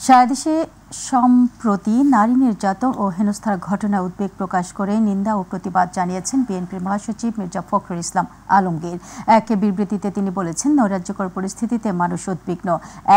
সারা দেশে সম্প্রতি নারী নির্যাতন ও হেনস্থার ঘটনায় উদ্বেগ প্রকাশ করে নিন্দা ও প্রতিবাদ জানিয়েছেন বিএনপির মহাসচিব মির্জা ফখরুল ইসলাম আলমগীর। এক বিবৃতিতে তিনি বলেছেন, নৈরাজ্যকর পরিস্থিতিতে মানুষ উদ্বিগ্ন।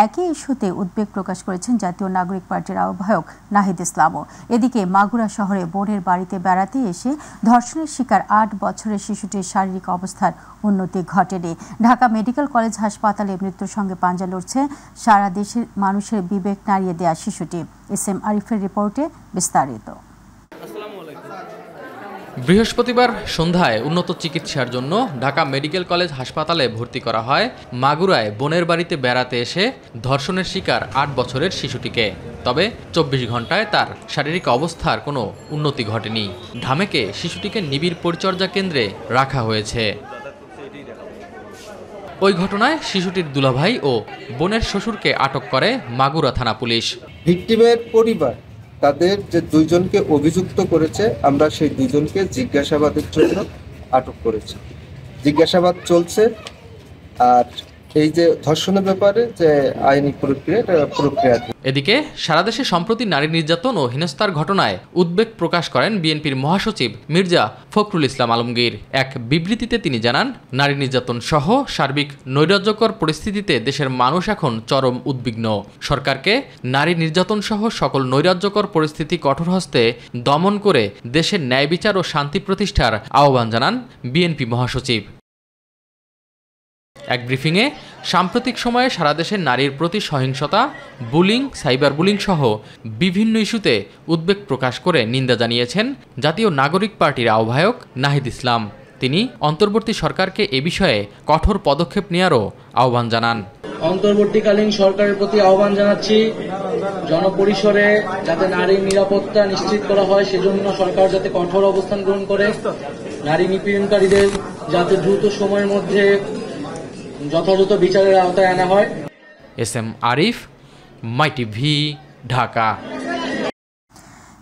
একই ইস্যুতে উদ্বেগ প্রকাশ করেছেন জাতীয় নাগরিক পার্টির আহ্বায়ক নাহিদ ইসলামও। এদিকে মাগুরা শহরে বোনের বাড়িতে বেড়াতে এসে ধর্ষণের শিকার ৮ বছরের শিশুটির শারীরিক অবস্থার উন্নতি ঘটেনি। ঢাকা মেডিকেল কলেজ হাসপাতালে মৃত্যুর সঙ্গে পাঞ্জা লড়ছে সারা দেশের মানুষের বিবেক নাড়িয়ে দেয়া শিশুটি। এসএম আরিফের রিপোর্টে বিস্তারিত। বৃহস্পতিবার সন্ধ্যায় উন্নত চিকিৎসার জন্য ঢাকা মেডিকেল কলেজ হাসপাতালে ভর্তি করা হয় মাগুরায় বোনের বাড়িতে বেড়াতে এসে ধর্ষণের শিকার ৮ বছরের শিশুটিকে। তবে ২৪ ঘন্টায় তার শারীরিক অবস্থার কোনো উন্নতি ঘটেনি। ঢামেকে শিশুটিকে নিবিড় পরিচর্যা কেন্দ্রে রাখা হয়েছে। ওই ঘটনায় শিশুটির দুলাভাই ও বোনের শ্বশুরকে আটক করে মাগুরা থানা পুলিশ। ভিকটিমের পরিবার তাদের যে দুইজনকে অভিযুক্ত করেছে, আমরা সেই দুইজনকে জিজ্ঞাসাবাদের জন্য আটক করেছি। জিজ্ঞাসাবাদ চলছে। আর এই যে ধর্ষণের ব্যাপারে যে আইনি প্রক্রিয়া। এদিকে সারা দেশে সম্প্রতি নারী নির্যাতন ও হেনস্থার ঘটনায় উদ্বেগ প্রকাশ করেন বিএনপির মহাসচিব মির্জা ফখরুল ইসলাম আলমগীর। এক বিবৃতিতে তিনি জানান, নারী নির্যাতন সহ সার্বিক নৈরাজ্যকর পরিস্থিতিতে দেশের মানুষ এখন চরম উদ্বিগ্ন। সরকারকে নারী নির্যাতন সহ সকল নৈরাজ্যকর পরিস্থিতি কঠোর হস্তে দমন করে দেশের ন্যায় বিচার ও শান্তি প্রতিষ্ঠার আহ্বান জানান বিএনপি মহাসচিব। এক ব্রিফিংয়ে সাম্প্রতিক সময়ে সারা দেশে নারীর প্রতি সহিংসতা, বুলিং, সাইবার বুলিং সহ বিভিন্ন ইস্যুতে উদ্বেগ প্রকাশ করে নিন্দা জানিয়েছেন জাতীয় নাগরিক পার্টির আহ্বায়ক নাহিদ ইসলাম। তিনি অন্তর্বর্তী সরকারকে এ বিষয়ে কঠোর পদক্ষেপ নেওয়ারও আহ্বান জানান। অন্তর্বর্তীকালীন সরকারের প্রতি আহ্বান জানাচ্ছি, জনপরিসরে যাতে নারীর নিরাপত্তা নিশ্চিত করা হয় সেজন্য সরকার যাতে কঠোর অবস্থান গ্রহণ করে, নারী নিপীড়নকারীদের যাতে দ্রুত সময়ের মধ্যে যথাযথ বিচারের আওতায় আনা হয়। এসএম আরিফ, মাই টিভি, ঢাকা।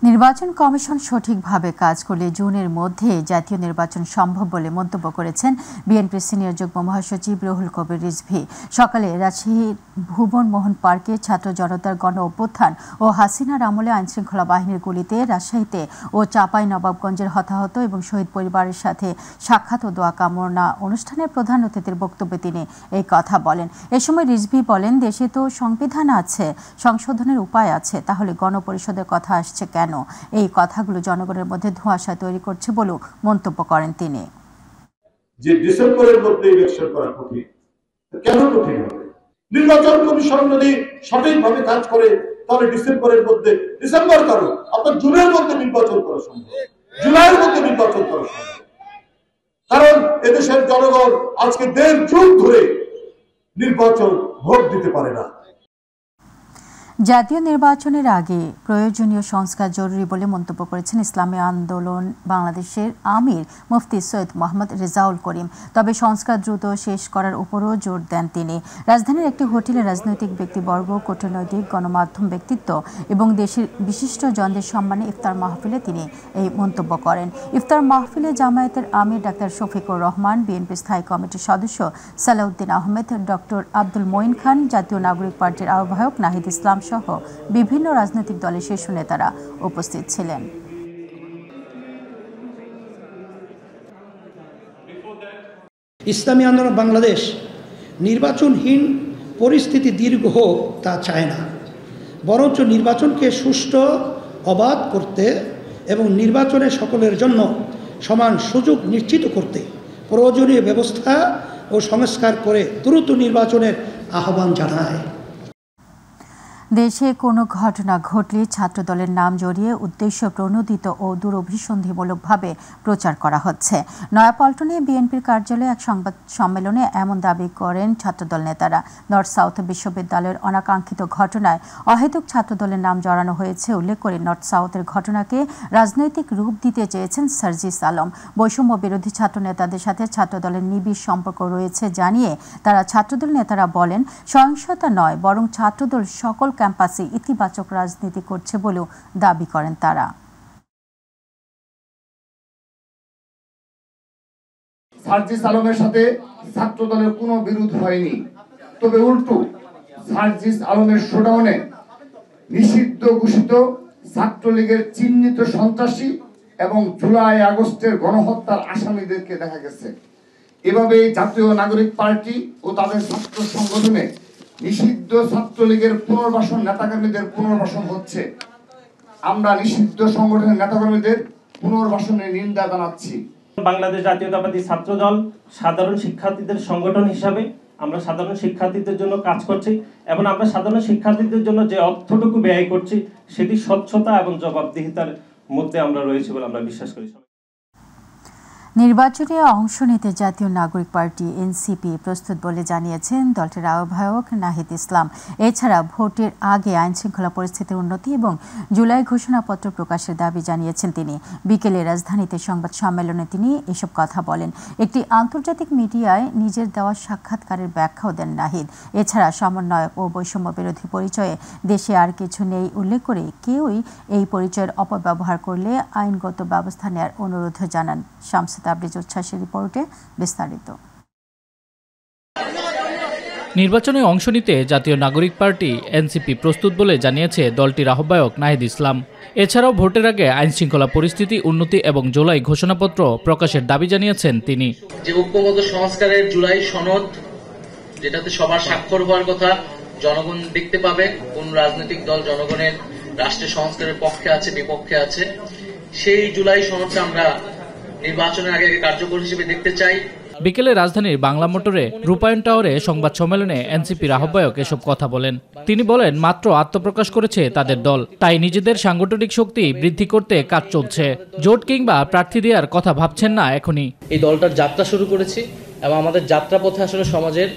নির্বাচন কমিশন সঠিকভাবে কাজ করলে জুনের মধ্যে জাতীয় নির্বাচন সম্ভব বলে মন্তব্য করেছেন বিএনপির সিনিয়র যুগ্ম মহাসচিব রুহুল কবির রিজভী। সকালে রাজশাহীর ভুবন মোহন পার্কে ছাত্র জনতার গণ অভ্যুত্থান ও হাসিনার আমলে আইনশৃঙ্খলা বাহিনীর গুলিতে রাজশাহীতে ও চাঁপাইনবাবগঞ্জের হতাহত এবং শহীদ পরিবারের সাথে সাক্ষাৎ ও দোয়া কামনা অনুষ্ঠানের প্রধান অতিথির বক্তব্যে তিনি এই কথা বলেন। এ সময় রিজভী বলেন, দেশে তো সংবিধান আছে, সংশোধনের উপায় আছে, তাহলে গণপরিষদের কথা আসছে কেন? এই কথাগুলো জনগণের মধ্যে ধোঁয়াশা তৈরি করছে বলেও মন্তব্য করেন তিনি। যে ডিসেম্বরের মধ্যে ইলেকশন করা কঠিন, কেন কঠিন হবে? নির্বাচন কমিশন যদি সঠিকভাবে কাজ করে তাহলে ডিসেম্বরের মধ্যে, ডিসেম্বর করো, আপনার জুনের মধ্যে নির্বাচন করা সম্ভব, জুলাইয়ের মধ্যে নির্বাচন করা সম্ভব। কারণ এদেশের জনগণ আজকে ১.৫ যুগ ধরে নির্বাচন ভোট দিতে পারে না। জাতীয় নির্বাচনের আগে প্রয়োজনীয় সংস্কার জরুরি বলে মন্তব্য করেছেন ইসলামী আন্দোলন বাংলাদেশের আমির মুফতি সৈয়দ মোহাম্মদ রেজাউল করিম। তবে সংস্কার দ্রুত শেষ করার উপরও জোর দেন তিনি। রাজধানীর একটি হোটেলে রাজনৈতিক ব্যক্তিবর্গ, কূটনৈতিক, গণমাধ্যম ব্যক্তিত্ব এবং দেশের বিশিষ্ট জনদের সম্মানে ইফতার মাহফিলে তিনি এই মন্তব্য করেন। ইফতার মাহফিলে জামায়াতের আমির ডাক্তার শফিকুর রহমান, বিএনপি স্থায়ী কমিটির সদস্য সালাউদ্দিন আহমেদ, ডক্টর আব্দুল মঈন খান, জাতীয় নাগরিক পার্টির আহ্বায়ক নাহিদ ইসলাম সহ বিভিন্ন রাজনৈতিক দলের শীর্ষ নেতারা উপস্থিত ছিলেন। ইসলামী আন্দোলন বাংলাদেশ নির্বাচনহীন পরিস্থিতি দীর্ঘ হোক তা চায় না, বরঞ্চ নির্বাচনকে সুষ্ঠু, অবাধ করতে এবং নির্বাচনে সকলের জন্য সমান সুযোগ নিশ্চিত করতে প্রয়োজনীয় ব্যবস্থা ও সংস্কার করে দ্রুত নির্বাচনের আহ্বান জানায়। দেশে কোনো ঘটনা ঘটলে ছাত্রদলের নাম জড়িয়ে উদ্দেশ্য প্রণোদিত ও দূরভিসন্ধিমূলকভাবে প্রচার করা হচ্ছে। নয়াপল্টনে বিএনপির কার্যালয়ে এক সংবাদ সম্মেলনে এমন দাবি করেন ছাত্রদল নেতারা। নর্থ সাউথ বিশ্ববিদ্যালয়ের অনাকাঙ্ক্ষিত ঘটনায় অহেতুক ছাত্রদলের নাম জড়ানো হয়েছে উল্লেখ করে নর্থ সাউথের ঘটনাকে রাজনৈতিক রূপ দিতে চেয়েছেন সার্জিস আলম। বৈষম্য বিরোধী ছাত্র নেতাদের সাথে ছাত্রদলের নিবিড় সম্পর্ক রয়েছে জানিয়ে তারা ছাত্রদল নেতারা বলেন, সহিংসতা নয় বরং ছাত্রদল সকল ক্যাম্পাসে ইতিবাচক রাজনীতি করছে বলেও দাবি করেন তারা। সার্জিস আলমের সাথে ছাত্রদলের কোনো বিরোধ হয়নি, তবে উল্টো সার্জিস আলমের শোডাউনে নিষিদ্ধ ঘোষিত ছাত্রলীগের চিহ্নিত সন্ত্রাসী এবং জুলাই আগস্টের গণহত্যার আসামিদেরকে দেখা গেছে। এভাবে জাতীয় নাগরিক পার্টি ও তাদের ছাত্র সংগঠনে নিষিদ্ধ ছাত্রলীগের পুনর্বাসন নেতাকর্মীদের পুনর্বাসন হচ্ছে। আমরা নিষিদ্ধ সংগঠনের নেতাকর্মীদের পুনর্বাসনের নিন্দা জানাচ্ছি। বাংলাদেশ জাতীয়তাবাদী ছাত্রদল সাধারণ শিক্ষার্থীদের সংগঠন হিসাবে আমরা সাধারণ শিক্ষার্থীদের জন্য কাজ করছি এবং আমরা সাধারণ শিক্ষার্থীদের জন্য যে অর্থটুকু ব্যয় করছি সেটি স্বচ্ছতা এবং জবাবদিহিতার মধ্যে আমরা রয়েছে বলে আমরা বিশ্বাস করি। নির্বাচনে অংশ নিতে জাতীয় নাগরিক পার্টি এনসিপি প্রস্তুত বলে জানিয়েছেন দলটির আহ্বায়ক নাহিদ ইসলাম। এছাড়া ভোটের আগে আইনশৃঙ্খলা পরিস্থিতির উন্নতি এবং জুলাই ঘোষণাপত্র প্রকাশের দাবি জানিয়েছেন তিনি। বিকেলে রাজধানীতে সংবাদ সম্মেলনে তিনি এসব কথা বলেন। একটি আন্তর্জাতিক মিডিয়ায় নিজের দেওয়া সাক্ষাৎকারের ব্যাখ্যাও দেন নাহিদ। এছাড়া সমন্বয়ক ও বৈষম্য বিরোধী পরিচয়ে দেশে আর কিছু নেই উল্লেখ করে কেউই এই পরিচয়ের অপব্যবহার করলে আইনগত ব্যবস্থা নেওয়ার অনুরোধ জানান। শামস তাবরিজ উচ্ছ্বাসের রিপোর্টে বিস্তারিত। নির্বাচনে অংশ নিতে জাতীয় নাগরিক পার্টি এনসিপি প্রস্তুত বলে জানিয়েছে দলটির আহ্বায়ক নাহিদ ইসলাম। এছাড়াও ভোটের আগে আইনশৃঙ্খলা পরিস্থিতি উন্নতি এবং জুলাই ঘোষণাপত্র প্রকাশের দাবি জানিয়েছেন তিনি। যে ঐক্যবদ্ধ সংস্কারের জুলাই সনদ, যেটাতে সবার স্বাক্ষর হওয়ার কথা, জনগণ দেখতে পাবে কোন রাজনৈতিক দল জনগণের রাষ্ট্রের সংস্কারের পক্ষে আছে বিপক্ষে আছে, সেই জুলাই সনদটা আমরা নির্বাচনের আগে কার্যকর হিসেবে দেখতে চাই। বিকেলে রাজধানীর বাংলা মোটরে রূপায়ণ টাওয়ারে সংবাদ সম্মেলনে এনসিপির আহ্বায়ক এসব কথা বলেন। তিনি বলেন, মাত্র আত্মপ্রকাশ করেছে তাদের দল, তাই নিজেদের সাংগঠনিক শক্তি বৃদ্ধি করতে কাজ চলছে। জোট কিংবা প্রার্থী দেওয়ার কথা ভাবছেন না এখনই। এই দলটার যাত্রা শুরু করেছি এবং আমাদের যাত্রা পথে আসলে সমাজের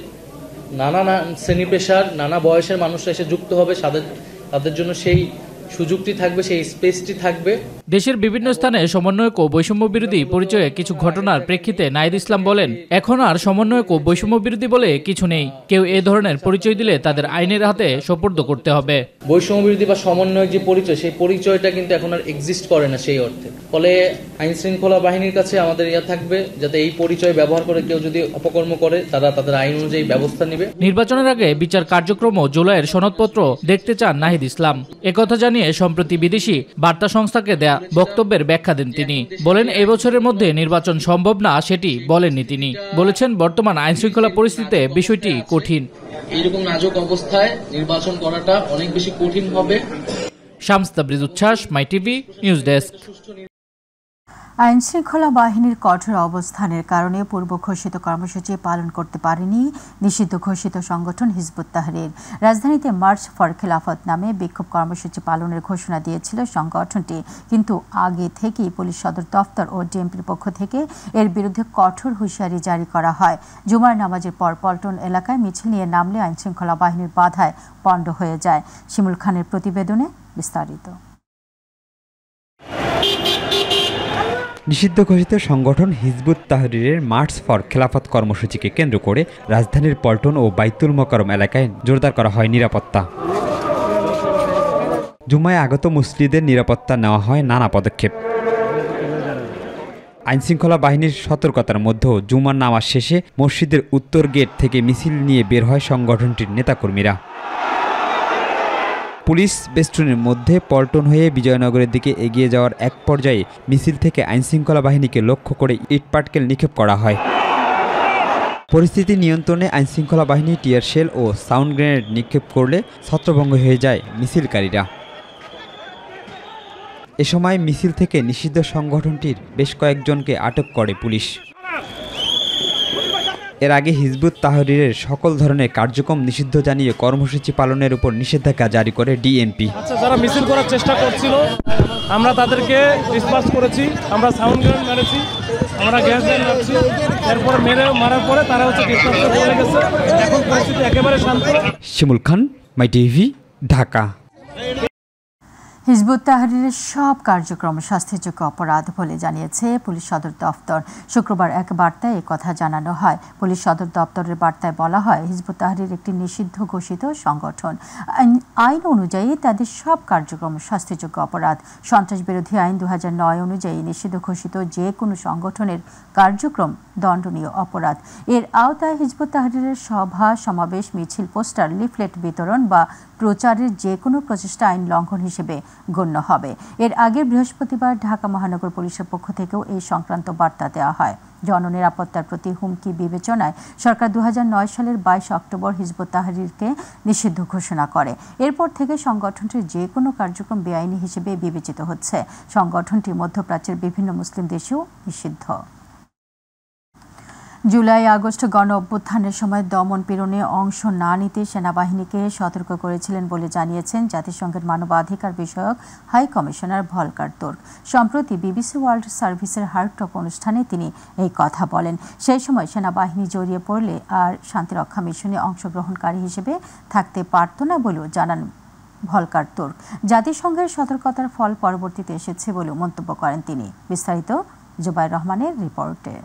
নানা শ্রেণী পেশার নানা বয়সের মানুষরা এসে যুক্ত হবে, তাদের জন্য সেই সুযোগটি থাকবে, সেই স্পেসটি থাকবে। দেশের বিভিন্ন স্থানে সমন্বয়ক ও বৈষম্য বিরোধী পরিচয়ে কিছু ঘটনার প্রেক্ষিতে নাহিদ ইসলাম বলেন, এখন আর সমন্বয়ক ও বৈষম্য বিরোধী বলে কিছু নেই। কেউ এ ধরনের পরিচয় দিলে তাদের আইনের হাতে সোপর্দ করতে হবে। বৈষম্য বিরোধী বা সমন্বয়ক যে পরিচয়, সেই পরিচয়টা কিন্তু এখন আর এক্সিস্ট করে না সেই অর্থে। ফলে আইন শৃঙ্খলা বাহিনীর কাছে আমাদের থাকবে যাতে এই পরিচয় ব্যবহার করে কেউ যদি অপকর্ম করে তারা তাদের আইন অনুযায়ী ব্যবস্থা নেবে। নির্বাচনের আগে বিচার কার্যক্রম ও জুলাইয়ের সনদপত্র দেখতে চান নাহিদ ইসলাম। একথা জানিয়ে সম্প্রতি বিদেশি বার্তা সংস্থাকে দেয়া বক্তব্যের ব্যাখ্যা দেন তিনি। বলেন, এই বছরের মধ্যে নির্বাচন সম্ভব না সেটি বলেননি তিনি। বলেছেন, বর্তমান আইন শৃঙ্খলা পরিস্থিতিতে বিষয়টি কঠিন। এইরকম নাজুক অবস্থায় নির্বাচন করাটা অনেক বেশি কঠিন হবে। শামস তাবরিজ উচ্ছ্বাস, মাই টিভি নিউজ ডেস্ক। আইনশৃঙ্খলা বাহিনীর কঠোর অবস্থানের কারণে পূর্ব ঘোষিত কর্মসূচি পালন করতে পারেনি নিষিদ্ধ ঘোষিত সংগঠন হিজবুত তাহরীর। রাজধানীতে মার্চ ফর খেলাফত নামে বিক্ষোভ কর্মসূচি পালনের ঘোষণা দিয়েছিল সংগঠনটি, কিন্তু আগে থেকেই পুলিশ সদর দফতর ও ডিএমপির পক্ষ থেকে এর বিরুদ্ধে কঠোর হুঁশিয়ারি জারি করা হয়। জুমার নামাজের পর পল্টন এলাকায় মিছিল নিয়ে নামলে আইনশৃঙ্খলা বাহিনীর বাধায় পণ্ড হয়ে যায়। শিমুল খানের প্রতিবেদনে বিস্তারিত। নিষিদ্ধ ঘোষিত সংগঠন হিজবুত তাহরীরের মার্চ ফর খেলাফত কর্মসূচিকে কেন্দ্র করে রাজধানীর পল্টন ও বাইতুল মোকাররম এলাকায় জোরদার করা হয় নিরাপত্তা। জুমায় আগত মুসল্লিদের নিরাপত্তা নেওয়া হয় নানা পদক্ষেপ। আইনশৃঙ্খলা বাহিনীর সতর্কতার মধ্যেও জুমার নামাজ শেষে মসজিদের উত্তর গেট থেকে মিছিল নিয়ে বের হয় সংগঠনটির নেতাকর্মীরা। পুলিশ বেষ্টনীর মধ্যে পল্টন হয়ে বিজয়নগরের দিকে এগিয়ে যাওয়ার এক পর্যায়ে মিছিল থেকে আইনশৃঙ্খলা বাহিনীকে লক্ষ্য করে ইটপাটকেল নিক্ষেপ করা হয়। পরিস্থিতি নিয়ন্ত্রণে আইনশৃঙ্খলা বাহিনী টিয়ার শেল ও সাউন্ড গ্রেনেড নিক্ষেপ করলে ছত্রভঙ্গ হয়ে যায় মিছিলকারীরা। এ সময় মিছিল থেকে নিষিদ্ধ সংগঠনটির বেশ কয়েকজনকে আটক করে পুলিশ। এর আগে হিজবুত তাহরীরের সকল ধরনের কার্যক্রম নিষিদ্ধ জানিয়ে কর্মসূচি পালনের উপর নিষেধাজ্ঞা জারি করে ডিএমপি। যারা মিছিল করার চেষ্টা করছিল আমরা তাদেরকে ডিসপাস করেছি, আমরা সাউন্ড গ্রেনেড মেরেছি, আমরা গ্যাস লাইন মারছি, এরপরে মারার পরে তারা ডিসপাস করে চলে গেছে। এখন পরিস্থিতি একেবারে শান্ত। শিমুল খান, মাই টিভি, ঢাকা। হিজবুত তাহরীরের সব কার্যক্রম শাস্তিযোগ্য অপরাধ বলে জানিয়েছে পুলিশ সদর দপ্তর। শুক্রবার এক বার্তায় কথা জানানো হয়। পুলিশ সদর দপ্তরের বার্তায় বলা হয়, হিজবুত তাহরীর একটি নিষিদ্ধ ঘোষিত সংগঠন। আইন অনুযায়ী তাদের সব কার্যক্রম শাস্তিযোগ্য অপরাধ। সন্ত্রাস বিরোধী আইন 2009 অনুযায়ী নিষিদ্ধ ঘোষিত যে কোনো সংগঠনের কার্যক্রম দণ্ডনীয় অপরাধ। এর আওতায় হিজবুত তাহরীরের সভা, সমাবেশ, মিছিল, পোস্টার, লিফলেট বিতরণ বা প্রচারের যে কোনো প্রচেষ্টা আইন লঙ্ঘন হিসেবে গণ্য হবে। এর আগে বৃহস্পতিবার ঢাকা মহানগর পুলিশের পক্ষ থেকেও এই সংক্রান্ত বার্তা দেওয়া হয়। জননিরাপত্তার প্রতি হুমকি বিবেচনায় সরকার 2009 সালের 22 অক্টোবর হিজবুত তাহরীরকে নিষিদ্ধ ঘোষণা করে। এরপর থেকে সংগঠনটির যে কোনো কার্যক্রম বেআইনি হিসেবে বিবেচিত হচ্ছে। সংগঠনটি মধ্যপ্রাচ্যের বিভিন্ন মুসলিম দেশেও নিষিদ্ধ। জুলাই আগস্ট গণ অভ্যুত্থানের সময় দমন পীড়নে অংশ না নিতে সেনাবাহিনীকে সতর্ক করেছিলেন বলে জানিয়েছেন জাতিসংঘের মানবাধিকার বিষয়ক হাই কমিশনার ভলকার তুর্ক। সম্প্রতি বিবিসি ওয়ার্ল্ড সার্ভিসের হার্ট টক অনুষ্ঠানে তিনি এই কথা বলেন। সেই সময় সেনাবাহিনী জড়িয়ে পড়লে আর শান্তিরক্ষা মিশনে অংশগ্রহণকারী হিসেবে থাকতে পারত না বলেও জানান ভলকার তুর্ক। জাতিসংঘের সতর্কতার ফল পরবর্তীতে এসেছে বলেও মন্তব্য করেন তিনি। বিস্তারিত জুবাইর রহমানের রিপোর্টে।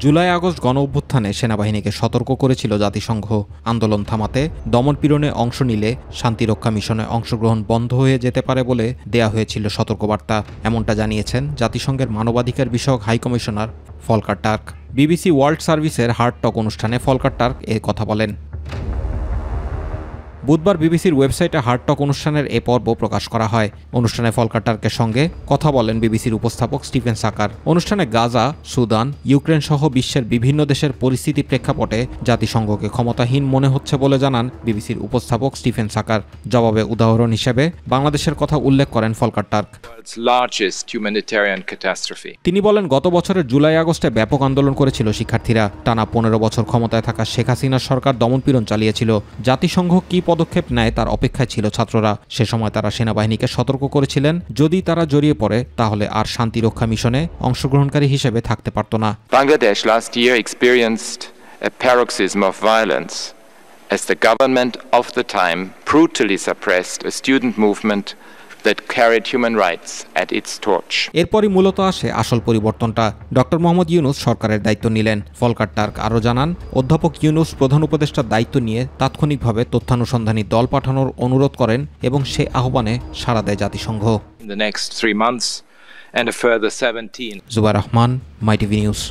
জুলাই আগস্ট গণ অভ্যুত্থানে সেনাবাহিনীকে সতর্ক করেছিল জাতিসংঘ। আন্দোলন থামাতে দমনপীড়নে অংশ নিলে শান্তিরক্ষা মিশনে অংশগ্রহণ বন্ধ হয়ে যেতে পারে বলে দেয়া হয়েছিল সতর্কবার্তা। এমনটা জানিয়েছেন জাতিসংঘের মানবাধিকার বিষয়ক high commissioner Volker টার্ক। BBC world সার্ভিসের হার্ট টক অনুষ্ঠানে ভলকার টার্ক এ কথা বলেন। বুধবার বিবিসির ওয়েবসাইটে হার্ট টক অনুষ্ঠানের এ পর্ব প্রকাশ করা হয়। অনুষ্ঠানে ভলকার টার্কের সঙ্গে কথা বলেন বিবিসির উপস্থাপক স্টিফেন সাকার। অনুষ্ঠানে গাজা, সুদান, ইউক্রেন সহ বিশ্বের বিভিন্ন দেশের পরিস্থিতি প্রেক্ষাপটে জাতিসংঘকে ক্ষমতাহীন মনে হচ্ছে বলে জানান বিবিসির উপস্থাপক স্টিফেন সাকার। জবাবে উদাহরণ হিসেবে বাংলাদেশের কথা উল্লেখ করেন ভলকার টার্ক। তিনি বলেন, গত বছরের জুলাই আগস্টে ব্যাপক আন্দোলন করেছিল শিক্ষার্থীরা। টানা 15 বছর ক্ষমতায় থাকা শেখ হাসিনার সরকার দমনপীড়ন চালিয়েছিল। জাতিসংঘ কি পদক্ষেপ নেয় তার অপেক্ষায় ছিল ছাত্ররা। সে সময় তারা সেনাবাহিনীকে সতর্ক করেছিলেন, যদি তারা জড়িয়ে পড়ে তাহলে আর শান্তিরক্ষা মিশনে অংশগ্রহণকারী হিসেবে থাকতে পারত না। Bangladesh last year experienced a paroxysm of violence as the government of the time brutally suppressed a student movement that carried human rights at its torch. এরপরই মূলত আসে আসল পরিবর্তনটা। ডক্টর মোহাম্মদ ইউনূস সরকারের দায়িত্ব নিলেন। ভলকার টার্ক আরও জানান, অধ্যাপক ইউনূস প্রধান উপদেষ্টার দায়িত্ব নিয়ে তাৎক্ষণিকভাবে তথ্যানুসন্ধানী দল পাঠানোর অনুরোধ করেন এবং সে আহ্বানে সাড়া দেয় জাতিসংঘ। In the next 3 months and a further 17. Zubair Rahman, My TV news.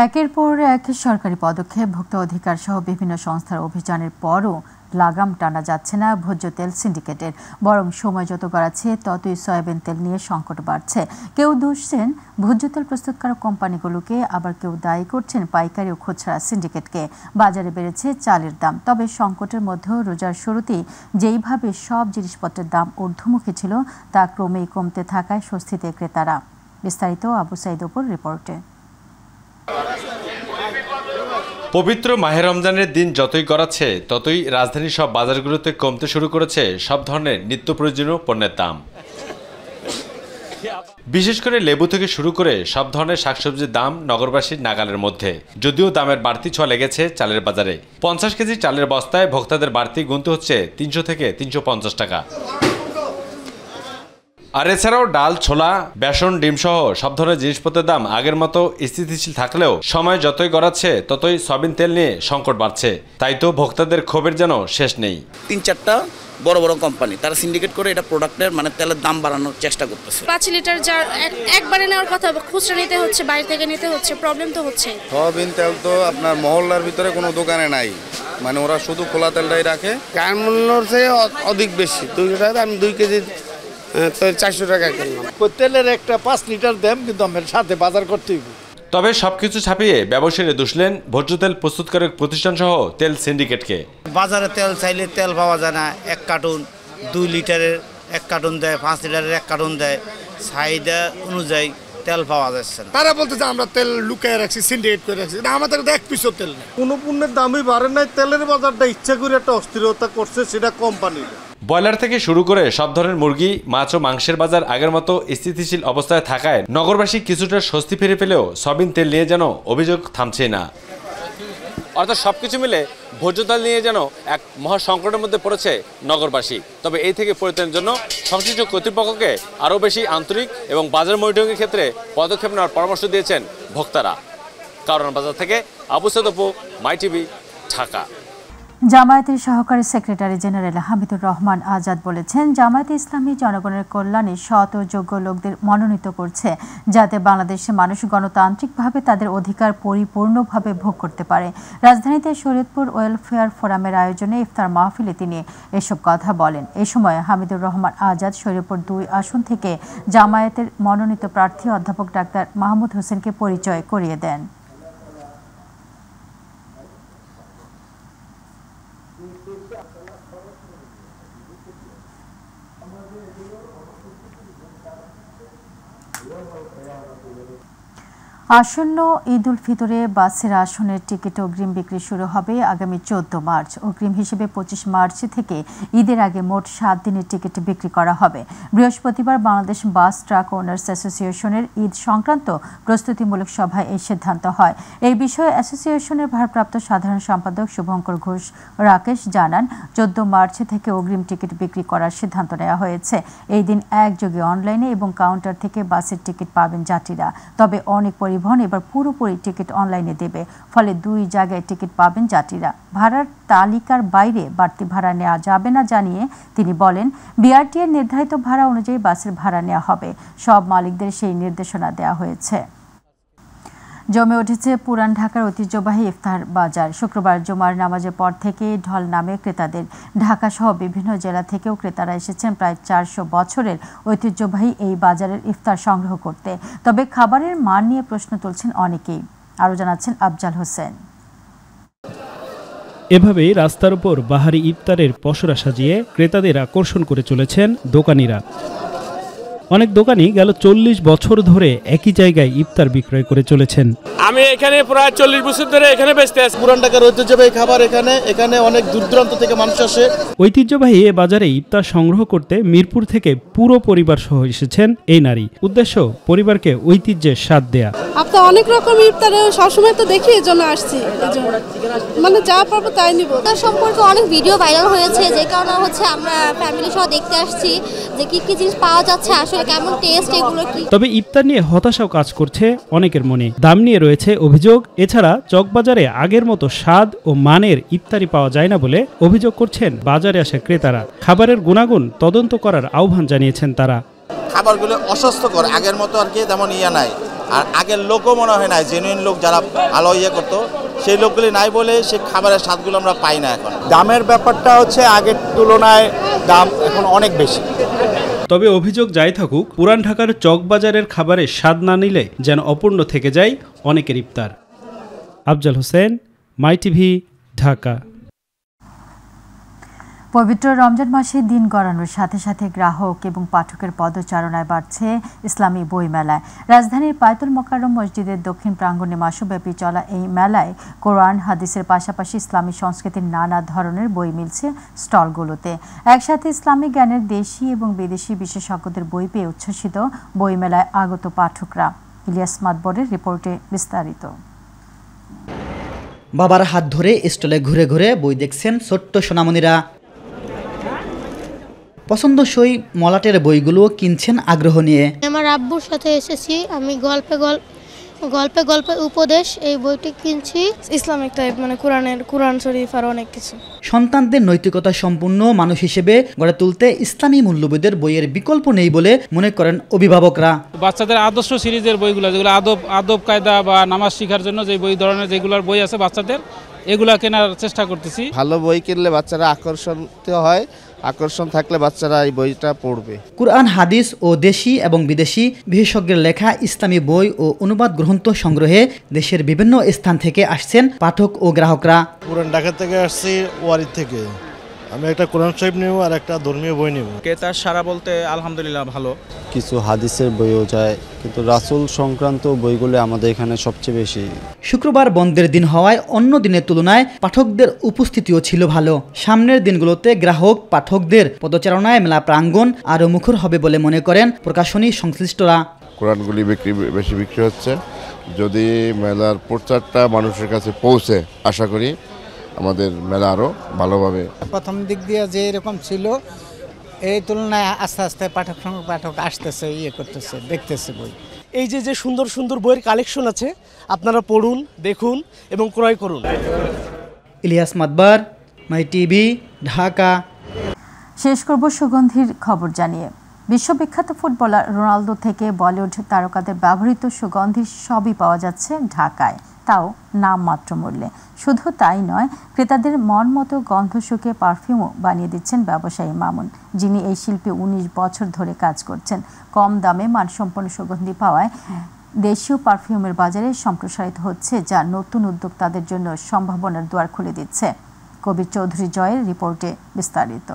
একের পর এক সরকারি পদক্ষেপ, ভোক্তা অধিকার সহ বিভিন্ন সংস্থার অভিযানের পরও লাগাম টানা যাচ্ছে না ভোজ্য তেল সিন্ডিকেটের। বরং সময় যত গড়াচ্ছে ততই সয়াবিন তেল নিয়ে সংকট বাড়ছে। কেউ দুষছেন ভোজ্য তেল প্রস্তুতকারক কোম্পানিগুলোকে, আবার কেউ দায়ী করছেন পাইকারি ও খুচরা সিন্ডিকেটকে। বাজারে বেড়েছে চালের দাম। তবে সংকটের মধ্যেও রোজার শুরুতেই যেইভাবে সব জিনিসপত্রের দাম ঊর্ধ্বমুখী ছিল তা ক্রমেই কমতে থাকায় স্বস্তিতে ক্রেতারা। বিস্তারিত আবু সাইদ উপর রিপোর্টে। পবিত্র মাহে রমজানের দিন যতই গড়াচ্ছে ততই রাজধানীর সব বাজারগুলোতে কমতে শুরু করেছে সব ধরনের নিত্য প্রয়োজনীয় পণ্যের দাম। বিশেষ করে লেবু থেকে শুরু করে সব ধরনের শাকসবজির দাম নগরবাসীর নাগালের মধ্যে। যদিও দামের বাড়তি ছোঁয়া লেগেছে চালের বাজারে। 50 কেজি চালের বস্তায় ভোক্তাদের বাড়তি গুনতে হচ্ছে 300 থেকে 350 টাকা। আর এছাড়াও ডাল, ছোলা, বেসন, ডিম সহ সব ধরনের জিনিসপত্রের দাম আগের মতো স্থিতিশীল থাকলেও সময় যতই গড়াচ্ছে ততই সয়াবিন তেল নিয়ে সংকট বাড়ছে। তাই তো ভোক্তাদের ক্ষোভের যেন শেষ নেই। 3-4টা বড় বড় কোম্পানি তারা সিন্ডিকেট করে এটা প্রোডাক্টের মানে তেলের দাম বাড়ানোর চেষ্টা করতেছে। 5 লিটার যার একবারে নেওয়ার কথা খুচরা নিতে হচ্ছে, বাইরে থেকে নিতে হচ্ছে, প্রবলেম তো হচ্ছে। সয়াবিন তেল তো আপনার মহল্লার ভিতরে কোনো দোকানে নাই, মানে ওরা শুধু খোলা তেলটাই রাখে। গায়ের মূল্যর চেয়ে অধিক বেশি। 200 টাকা আমি 2 কেজি 400 টাকা কিনলাম। তেলের একটা 5 লিটার দাম, কিন্তু আমার সাথে বাজার করতেই। তবে সবকিছু ছাপিয়ে ব্যবসায়ীরা দুষলেন ভোজ্য তেল প্রস্তুতকারক প্রতিষ্ঠান সহ তেল সিন্ডিকেটকে। বাজারে তেল চাইলে তেল পাওয়া যায় না। 1 কার্টুন 2 লিটারের 1 কার্টুন দেয়, 5 লিটারের 1 কার্টুন দেয়। চাহিদা অনুযায়ী তেল পাওয়া যাচ্ছে না। তারা বলতে যে আমরা তেল লুকায় রাখছি, সিন্ডিকেট করে রাখছি। না, আমাদের 1 পিসও তেল নেই। কোনো পণ্যের দামই বাড়ে নাই। তেলের বাজারটা ইচ্ছা করে একটা অস্থিরতা করছে, সেটা কোম্পানির। ব্রয়লার থেকে শুরু করে সব ধরনের মুরগি, মাছ ও মাংসের বাজার আগের মতো স্থিতিশীল অবস্থায় থাকায় নগরবাসী কিছুটা স্বস্তি ফিরে পেলেও সয়াবিন তেল নিয়ে যেন অভিযোগ থামছে না। অর্থাৎ সবকিছু মিলে ভোজ্য তেল নিয়ে যেন এক মহা সংকটের মধ্যে পড়েছে নগরবাসী। তবে এই থেকে পরিত্রাণের জন্য সংশ্লিষ্ট কর্তৃপক্ষকে আরও বেশি আন্তরিক এবং বাজার মনিটরিংয়ের ক্ষেত্রে পদক্ষেপ নেওয়ার পরামর্শ দিয়েছেন ভোক্তারা। কারণ বাজার থেকে আবু সৈয়দ অপু, মাই টিভি, ঢাকা। জামায়াতের সহকারী সেক্রেটারি জেনারেল হামিদুর রহমান আজাদ বলেছেন, জামায়াতে ইসলামী জনগণের কল্যাণে সৎ ও যোগ্য লোকদের মনোনীত করছে, যাতে বাংলাদেশে মানুষ গণতান্ত্রিকভাবে তাদের অধিকার পরিপূর্ণভাবে ভোগ করতে পারে। রাজধানীতে শরীয়তপুর ওয়েলফেয়ার ফোরামের আয়োজনে ইফতার মাহফিলে তিনি এসব কথা বলেন। এ সময় হামিদুর রহমান আজাদ শরীয়তপুর 2 আসন থেকে জামায়াতের মনোনীত প্রার্থী অধ্যাপক ডাক্তার মাহমুদ হোসেনকে পরিচয় করিয়ে দেন। আসন্ন ঈদ উল ফিতরে বাসের আসনের টিকিট অগ্রিম বিক্রি শুরু হবে আগামী 14 মার্চ। অগ্রিম হিসেবে 25 মার্চ থেকে ঈদের আগে মোট 7 দিনের টিকিট বিক্রি করা হবে। বৃহস্পতিবার বাংলাদেশ বাস ট্রাক ওনার্স অ্যাসোসিয়েশনের ঈদ সংক্রান্ত প্রস্তুতিমূলক সভায় এই সিদ্ধান্ত হয়। এই বিষয়ে অ্যাসোসিয়েশনের ভারপ্রাপ্ত সাধারণ সম্পাদক শুভঙ্কর ঘোষ রাকেশ জানান, 14 মার্চ থেকে অগ্রিম টিকিট বিক্রি করার সিদ্ধান্ত নেওয়া হয়েছে। এই দিন একযোগে অনলাইনে এবং কাউন্টার থেকে বাসের টিকিট পাবেন যাত্রীরা। তবে অনেক পরিবহন এবার পুরোপুরি টিকিট অনলাইনে দেবে, ফলে 2 জায়গায় টিকিট পাবেন যাত্রীরা। ভাড়ার তালিকার বাইরে বাড়তি ভাড়া নেওয়া যাবে না জানিয়ে তিনি বলেন, বিআরটি এর নির্ধারিত ভাড়া অনুযায়ী বাসের ভাড়া নেওয়া হবে। সব মালিকদের সেই নির্দেশনা দেওয়া হয়েছে। জমে উঠেছে পুরান ঢাকার ঐতিহ্যবাহী ইফতার বাজার। শুক্রবার জুমার নামাজের পর থেকে ঢল নামে ক্রেতাদের। ঢাকা সহ বিভিন্ন জেলা থেকেও ক্রেতারা এসেছেন প্রায় 400 বছরের ঐতিহ্যবাহী এই বাজারের ইফতার সংগ্রহ করতে। তবে খাবারের মান নিয়ে প্রশ্ন তুলছেন অনেকেই। আরও জানাচ্ছেন আফজাল হোসেন। এভাবেই রাস্তার উপর বাহারি ইফতারের পসরা সাজিয়ে ক্রেতাদের আকর্ষণ করে চলেছেন দোকানিরা। অনেক দোকানি গেল 40 বছর ধরে একই জায়গায় ইফতার বিক্রয় করে চলেছেন। আমি এখানে প্রায় 40 বছর ধরে এখানে বেচতে আছি। পুরান ঢাকার ঐতিহ্যবাহী খাবার এখানে অনেক দূর দূরান্ত থেকে মানুষ আসে। ঐতিহ্যবাহী এ বাজারে ইফতার সংগ্রহ করতে মিরপুর থেকে পুরো পরিবার সহ এসেছেন এই নারী। উদ্দেশ্য পরিবারকে ঐতিহ্যের স্বাদ দেয়া। আপনার অনেক রকম ইফতারে সবসময় তো দেখি, এই জন্য আসছি। মানে যা পারবো তাই নিব। তার সম্পর্কে অনেক ভিডিও ভাইরাল হয়েছে, যে কারণে আমরা ফ্যামিলি সহ দেখতে আসছি যে কি কি জিনিস পাওয়া যাচ্ছে, আসলে কেমন টেস্ট, এগুলো কি। তবে ইফতার নিয়ে হতাশাও কাজ করছে অনেকের মনে। দাম নিয়ে রয়েছে অভিযোগ। এছাড়া চকবাজারে আগের মতো স্বাদ ও মানের ইফতারি পাওয়া যায় না বলে অভিযোগ করছেন বাজারে আসা ক্রেতারা। খাবারের গুণাগুণ তদন্ত করার আহ্বান জানিয়েছেন তারা। খাবারগুলো অস্বাস্থ্যকর, আগের মতো আর কি তেমন নাই। আর আগের লোকও মনে হয় না, জেনুইন লোক যারা ভালো করতো সেই লোকগুলি নাই বলে সেই খাবারের স্বাদগুলো আমরা পাই না। এখন দামের ব্যাপারটা আগের তুলনায় দাম এখন অনেক বেশি। তবে অভিযোগ যাই থাকুক, পুরান ঢাকার চকবাজারের খাবারের স্বাদ না নিলে যেন অপূর্ণ থেকে যায় অনেকের ইফতার। আফজাল হোসেন, মাই টিভি, ঢাকা। পবিত্র রমজান মাসে দিন গড়ানোর সাথে সাথে গ্রাহক এবং পাঠকের পদচারণায় বাড়ছে ইসলামী বইমেলায়। রাজধানীর পায়তুল মোকাররম মসজিদের দক্ষিণ প্রাঙ্গণে মাসব্যাপী চলা এই মেলায় কোরআন হাদিসের পাশাপাশি ইসলামী সংস্কৃতির নানা ধরনের বই মিলছে স্টলগুলোতে। একসাথে ইসলামিক জ্ঞানের দেশি এবং বিদেশি বিশেষজ্ঞদের বই পেয়ে উচ্ছ্বসিত বইমেলায় আগত পাঠকরা। ইলিয়াস মাতবরের রিপোর্টে বিস্তারিত। বাবার হাত ধরে স্টলে ঘুরে ঘুরে বই দেখছেন ছোট্ট সোনামণিরা। পছন্দসই মলাটের বইগুলো কিনছেন আগ্রহ নিয়ে। আমার আব্বুর সাথে এসেছি, আমি গল্পে উপদেশ এই বইটি কিনছি। ইসলামিক টাইপ, মানে কোরআন শরীফ আর অনেক কিছু। সন্তানদের নৈতিকতা সম্পন্ন মানুষ হিসেবে গড়ে তুলতে ইসলামী মূল্যবোধের বইয়ের বিকল্প নেই বলে মনে করেন অভিভাবকরা। বাচ্চাদের আদর্শ সিরিজের বইগুলো, যেগুলো আদব কায়দা বা নামাজ শেখার জন্য যে বই ধরনের যেগুলোর বই আছে বাচ্চাদের, এগুলা কেনার চেষ্টা করতেছি। ভালো বই কিনলে বাচ্চারা আকর্ষিত হয়, আকর্ষণ থাকলে বাচ্চারা এই বইটা পড়বে। কুরআন হাদিস ও দেশি এবং বিদেশি বিশেষজ্ঞের লেখা ইসলামী বই ও অনুবাদ গ্রন্থ সংগ্রহে দেশের বিভিন্ন স্থান থেকে আসছেন পাঠক ও গ্রাহকরা। পুরান ঢাকা থেকে আসছি, ওয়ারি থেকে। আমি একটা কোরআন শরীফ নেব আর একটা ধর্মীয় বই নেব। ক্রেতার সারা বলতে আলহামদুলিল্লাহ ভালো। কিছু হাদিসের বইও যায়, কিন্তু রাসূল সংক্রান্ত বইগুলো আমাদের এখানে সবচেয়ে বেশি। শুক্রবার বন্ধের দিন হওয়ায় অন্য দিনের তুলনায় পাঠকদের উপস্থিতিও ছিল ভালো। সামনের দিনগুলোতে গ্রাহক পাঠকদের পদচারণায় মেলা প্রাঙ্গণ আরও মুখর হবে বলে মনে করেন প্রকাশনী সংশ্লিষ্টরা। কোরআনগুলি বেশি বিক্রি হচ্ছে। যদি মেলার প্রচারটা মানুষের কাছে পৌঁছে, আশা করি আমাদের মেলা আরও ভালোভাবে। প্রথম দিক দিয়ে যে এরকম ছিল এই তুলনায় আস্তে আস্তে পাঠক আসতেছে, করতেছে, দেখতেছে বই। এই যে সুন্দর সুন্দর বইয়ের কালেকশন আছে, আপনারা পড়ুন, দেখুন এবং ক্রয় করুন। ইলিয়াস মাতবার, মাই টিভি, ঢাকা। শেষ করব সুগন্ধির খবর জানিয়ে। বিশ্ববিখ্যাত ফুটবলার রোনালদো থেকে বলিউড তারকাদের ব্যবহৃত সুগন্ধির সবই পাওয়া যাচ্ছে ঢাকায়, তাও নামমাত্র মূল্যে। শুধু তাই নয়, ক্রেতাদের মন মতো গন্ধ শুকিয়ে পারফিউমও বানিয়ে দিচ্ছেন ব্যবসায়ী মামুন, যিনি এই শিল্পে 19 বছর ধরে কাজ করছেন। কম দামে মানসম্পন্ন সুগন্ধি পাওয়ায় দেশীয় পারফিউমের বাজারে সম্প্রসারিত হচ্ছে, যা নতুন উদ্যোক্তাদের জন্য সম্ভাবনার দুয়ার খুলে দিচ্ছে। কবির চৌধুরী জয়ের রিপোর্টে বিস্তারিত।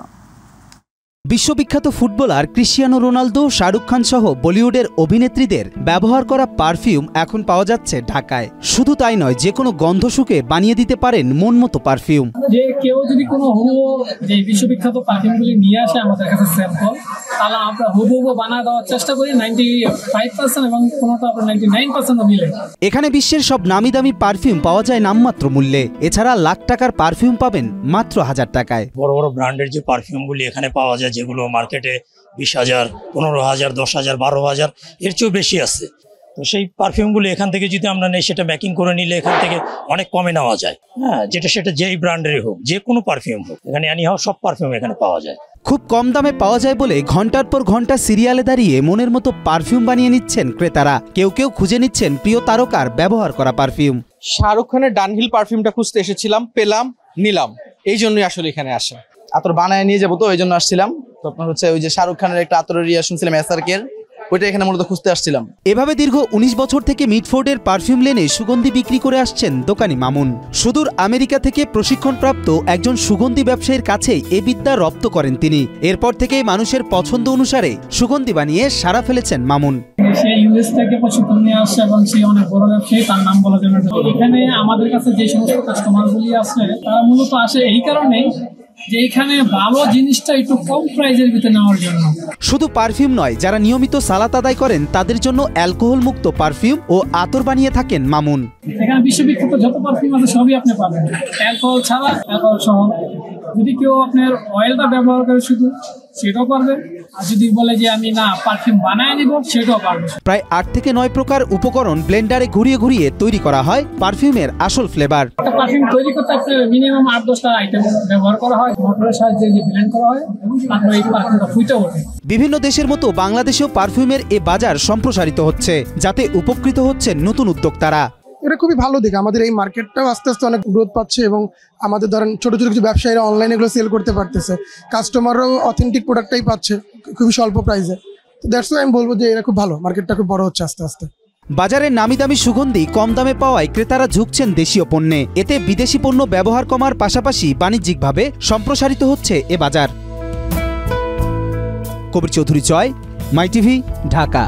বিশ্ববিখ্যাত footballer Cristiano Ronaldo, Shahrukh Khan সহ বলিউডের অভিনেত্রীদের ব্যবহার করা পারফিউম এখন পাওয়া যাচ্ছে ঢাকায়। শুধু তাই নয়, যে কোনো গন্ধ শুকে বানিয়ে দিতে পারেন মন মতো পারফিউম। যে কেউ যদি কোনো হুবহু যে বিশ্ববিখ্যাত পারফিউমগুলি নিয়ে আসে আমাদের কাছে স্যাম্পল, তাহলে আমরা হুবহু বানিয়ে দেওয়ার চেষ্টা করি 95% এবং কোনোটা আপনার 99% মিলে। এখানে বিশ্বের সব নামি দামি পারফিউম পাওয়া যায় নামমাত্র মূল্যে। এছাড়া লাখ টাকার পারফিউম পাবেন মাত্র 1000 টাকায়। বড় বড় ব্র্যান্ডের যে পারফিউমগুলি এখানে পাওয়া যায়, যেগুলো মার্কেটে 20,000, 15,000, 10,000, 12,000 এর চেয়েও বেশি আছে। তো সেই পারফিউমগুলো এখান থেকে যদি আমরা নেই, সেটা মেকিং করে নিলে এখান থেকে অনেক কমে নেওয়া যায়। হ্যাঁ, সেটা যেই ব্র্যান্ডেরই হোক, যে কোনো পারফিউম হোক, এখানে এনিহাউ সব পারফিউম এখানে পাওয়া যায়। খুব কম দামে পাওয়া যায় বলে ঘন্টার পর ঘন্টা সিরিয়ালে দাঁড়িয়ে মনের মতো পারফিউম বানিয়ে নিচ্ছেন ক্রেতারা। কেউ কেউ খুঁজে নিচ্ছেন প্রিয় তারকার ব্যবহার করা পারফিউম। শাহরুখ খানের ডানহিল পারফিউমটা খুঁজতে এসেছিলাম, পেলাম, নিলাম, এই জন্যই আসলে এখানে আসা। আতর বানায় নিয়ে যাবো, তো এই জন্য আসছিলাম। তো আপনার হচ্ছে ওই যে শাহরুখ খানের একটা আতরের ইয়া শুনছিলাম, এসআরকের, ওইটা এখানে মূলত খুঁজতে আসছিলাম। এভাবে দীর্ঘ 19 বছর থেকে মিডফোর্ডের পারফিউম লেনে সুগন্ধি বিক্রি করে আসছেন দোকানি মামুন। সুদূর আমেরিকা থেকে প্রশিক্ষণপ্রাপ্ত একজন সুগন্ধি ব্যবসায়ীর কাছে এ বিদ্যা রপ্ত করেন তিনি। এরপর থেকেই মানুষের পছন্দ অনুসারে সুগন্ধি বানিয়ে সারা ফেলেছেন মামুন। সে ইউএস থেকে প্রশিক্ষণ নিয়ে আসছে এবং সে অনেক বড় ব্যবসায়ী, তার নাম বলা যাবে না। এখানে আমাদের কাছে যে সমস্ত কাস্টমারগুলি আছে, তারা মূলত আসে এই কারণে যে এখানে ভালো জিনিসটা একটু কম প্রাইজের ভিতরে নেওয়ার জন্য। শুধু পারফিউম নয়, যারা নিয়মিত সালাত আদায় করেন তাদের জন্য অ্যালকোহল মুক্ত পারফিউম ও আতর বানিয়ে থাকেন মামুন। এখানে বিশ্ববিখ্যাত যত পারফিউম আছে সবই আপনি পাবেন, অ্যালকোহল ছাড়া, অ্যালকোহল সহ। যদি কেউ আপনার অয়েলটা ব্যবহার করে শুধু, সেটাও পারবে। আর যদি বলে যে আমি না পারফিউম বানায় নিব, সেটাও পারবে। প্রায় 8 থেকে 9 প্রকার উপকরণ ব্লেন্ডারে ঘুরিয়ে ঘুরিয়ে তৈরি করা হয় পারফিউমের আসল ফ্লেভার। একটা পারফিউম তৈরি করতে আপনার মিনিমাম 8-10টা আইটেম ব্যবহার করা হয়, মোটরের সাহায্যে যে ব্লেন্ড করা হয়, তারপর এই পারফিউমটা ফুটে ওঠে। বিভিন্ন দেশের মতো বাংলাদেশেও পারফিউমের এ বাজার সম্প্রসারিত হচ্ছে, যাতে উপকৃত হচ্ছেন নতুন উদ্যোক্তারা। এটা খুবই ভালো দিক। আমাদের এই মার্কেটটাও আস্তে আস্তে অনেক গ্রোথ পাচ্ছে এবং আমাদের ধরেন ছোট ছোট কিছু ব্যবসায়ীরা অনলাইনে এগুলো সেল করতে পারতেছে, কাস্টমাররাও অথেন্টিক প্রোডাক্টটাই পাচ্ছে খুবই স্বল্প প্রাইসে। তো দ্যাটস ওয়াই আমি বলবো যে এটা খুব ভালো, মার্কেটটা খুব বড় হচ্ছে আস্তে আস্তে। বাজারে নামি দামি সুগন্ধি কম দামে পাওয়ায় ক্রেতারা ঝুঁকছেন দেশীয় পণ্যে। এতে বিদেশি পণ্য ব্যবহার কমার পাশাপাশি বাণিজ্যিকভাবে সম্প্রসারিত হচ্ছে এ বাজার। কবির চৌধুরী জয়, মাই টিভি, ঢাকা।